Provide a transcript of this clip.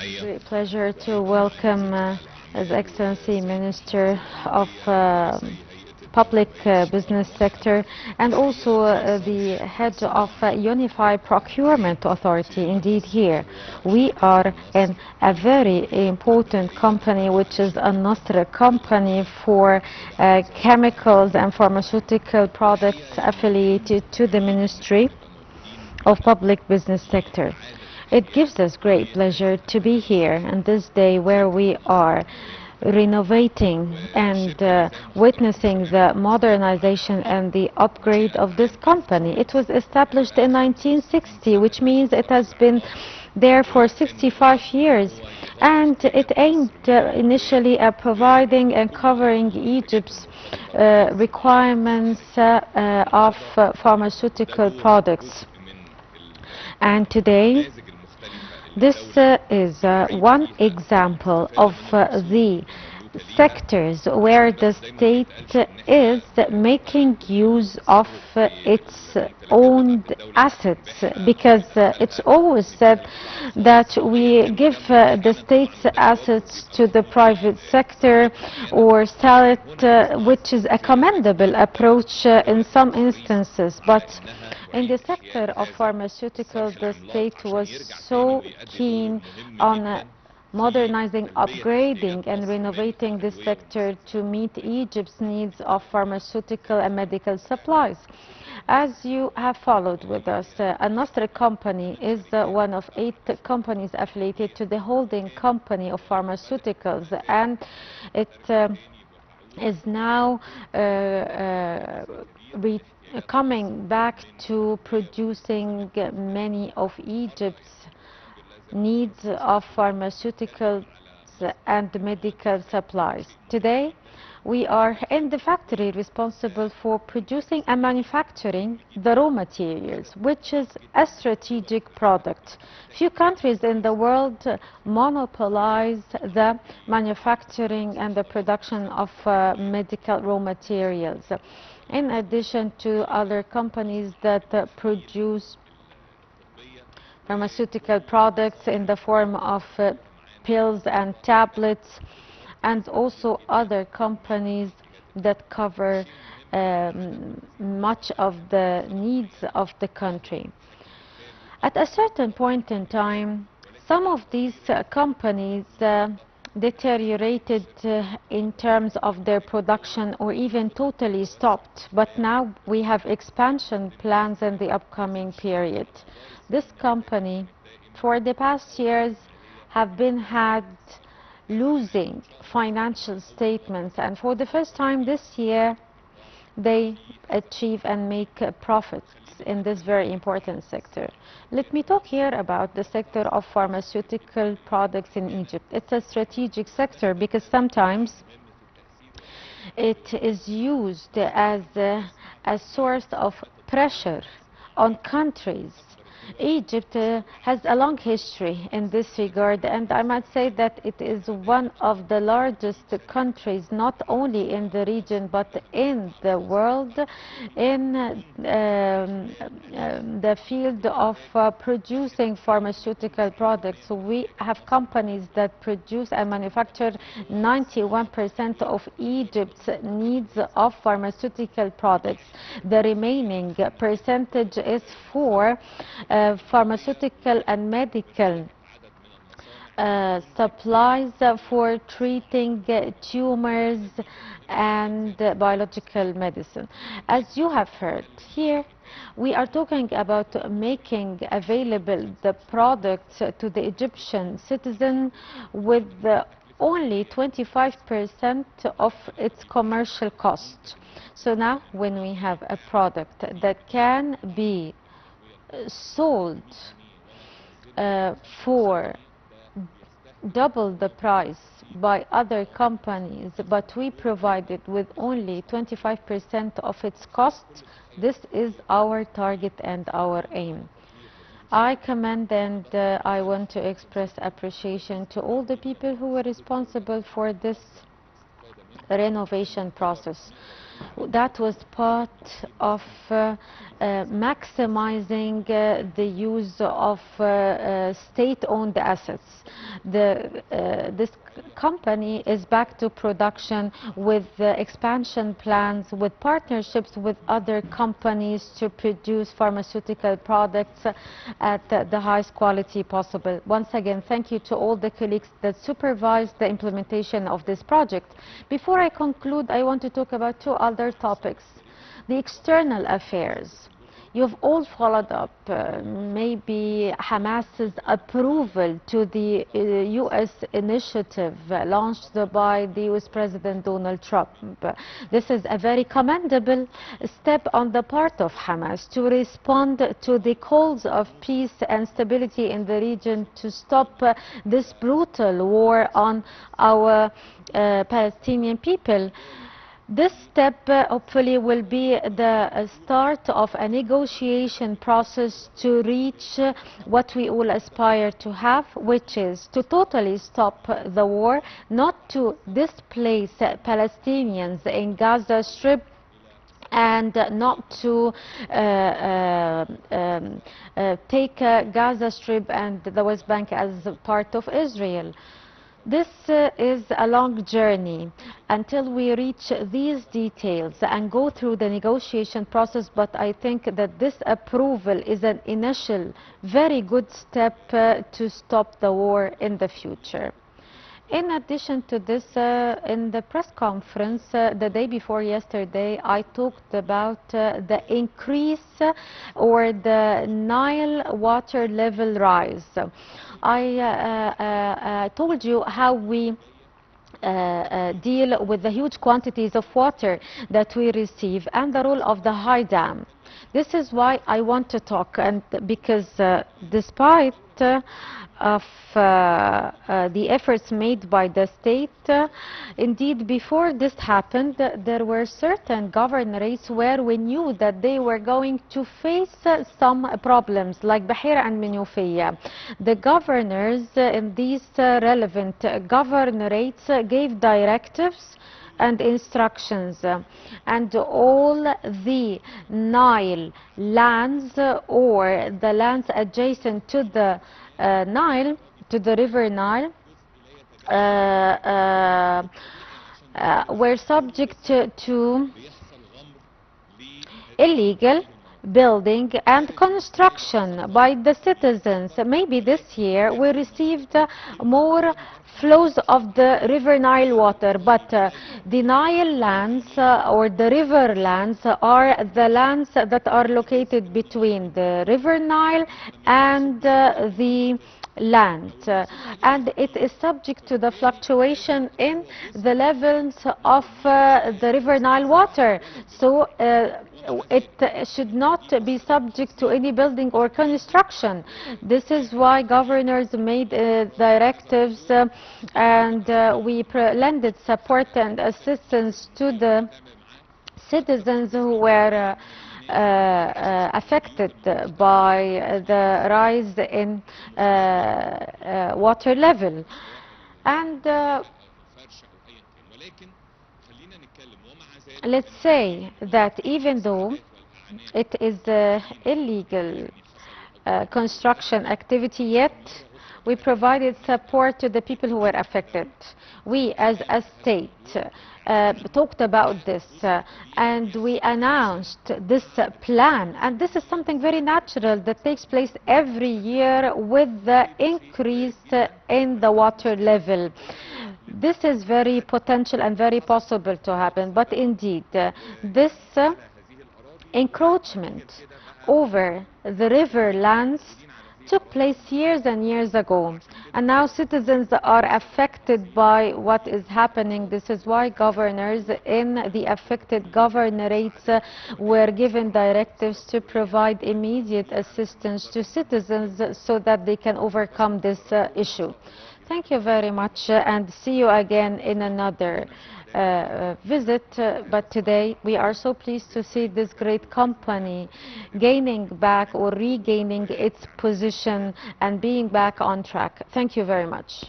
Great pleasure to welcome His Excellency Minister of Public Business Sector and also the head of Unified Procurement Authority. Indeed, here we are in a very important company, which is a Nasr company for chemicals and pharmaceutical products affiliated to the Ministry of Public Business Sector. It gives us great pleasure to be here on this day where we are renovating and witnessing the modernization and the upgrade of this company. It was established in 1960, which means it has been there for 65 years, and it aimed initially at providing and covering Egypt's requirements of pharmaceutical products. And today, this is one example of the sectors where the state is making use of its own assets, because it's always said that we give the state's assets to the private sector or sell it, which is a commendable approach in some instances. But in the sector of pharmaceuticals, the state was so keen on modernizing, upgrading, and renovating this sector to meet Egypt's needs of pharmaceutical and medical supplies. As you have followed with us, Al-Nasr company is one of 8 companies affiliated to the holding company of pharmaceuticals, and it is now coming back to producing many of Egypt's needs of pharmaceuticals and medical supplies. Today, we are in the factory responsible for producing and manufacturing the raw materials, which is a strategic product. Few countries in the world monopolize the manufacturing and the production of medical raw materials, in addition to other companies that produce pharmaceutical products in the form of pills and tablets, and also other companies that cover much of the needs of the country. At a certain point in time, some of these companies deteriorated in terms of their production or even totally stopped, but now we have expansion plans in the upcoming period. This company for the past years have been had losing financial statements, and for the first time this year they achieve and make profits in this very important sector. Let me talk here about the sector of pharmaceutical products in Egypt. It's a strategic sector because sometimes it is used as a source of pressure on countries. Egypt has a long history in this regard, and I might say that it is one of the largest countries, not only in the region but in the world, in the field of producing pharmaceutical products. We have companies that produce and manufacture 91% of Egypt's needs of pharmaceutical products. The remaining percentage is for pharmaceutical and medical supplies for treating tumors and biological medicine. As you have heard here, we are talking about making available the products to the Egyptian citizen with only 25% of its commercial cost. So now when we have a product that can be sold for double the price by other companies, but we provide it with only 25% of its cost, this is our target and our aim. I commend and I want to express appreciation to all the people who were responsible for this renovation process. that was part of maximizing the use of state-owned assets. This company is back to production with expansion plans, with partnerships with other companies to produce pharmaceutical products at the highest quality possible. Once again, thank you to all the colleagues that supervised the implementation of this project. Before I conclude, I want to talk about two other topics. The external affairs. You've all followed up maybe Hamas's approval to the U.S. initiative launched by the U.S. President Donald Trump. This is a very commendable step on the part of Hamas to respond to the calls of peace and stability in the region to stop this brutal war on our Palestinian people. This step hopefully will be the start of a negotiation process to reach what we all aspire to have, which is to totally stop the war, not to displace Palestinians in Gaza Strip, and not to take Gaza Strip and the West Bank as part of Israel. This is a long journey until we reach these details and go through the negotiation process, but I think that this approval is an initial very good step to stop the war in the future. In addition to this, in the press conference the day before yesterday, I talked about the increase or the Nile water level rise. I told you how we deal with the huge quantities of water that we receive and the role of the high dam. This is why I want to talk, and because despite of the efforts made by the state, indeed before this happened there were certain governorates where we knew that they were going to face some problems like Bahira and Minufiyah. The governors in these relevant governorates gave directives and instructions, and all the Nile lands or the lands adjacent to the Nile, to the river Nile, were subject to illegal building and construction by the citizens. Maybe this year we received more flows of the river Nile water, but the Nile lands or the river lands are the lands that are located between the river Nile and the land, and it is subject to the fluctuation in the levels of the river Nile water, so it should not be subject to any building or construction. This is why governors made directives, and we lended support and assistance to the citizens who were affected by the rise in water level. And let's say that even though it is illegal construction activity, yet we provided support to the people who were affected. We as a state talked about this and we announced this plan, and this is something very natural that takes place every year with the increase in the water level. This is very potential and very possible to happen, but indeed this encroachment over the river lands took place years and years ago, and now citizens are affected by what is happening. This is why governors in the affected governorates were given directives to provide immediate assistance to citizens so that they can overcome this issue. Thank you very much, and see you again in another visit, but today we are so pleased to see this great company gaining back or regaining its position and being back on track. Thank you very much.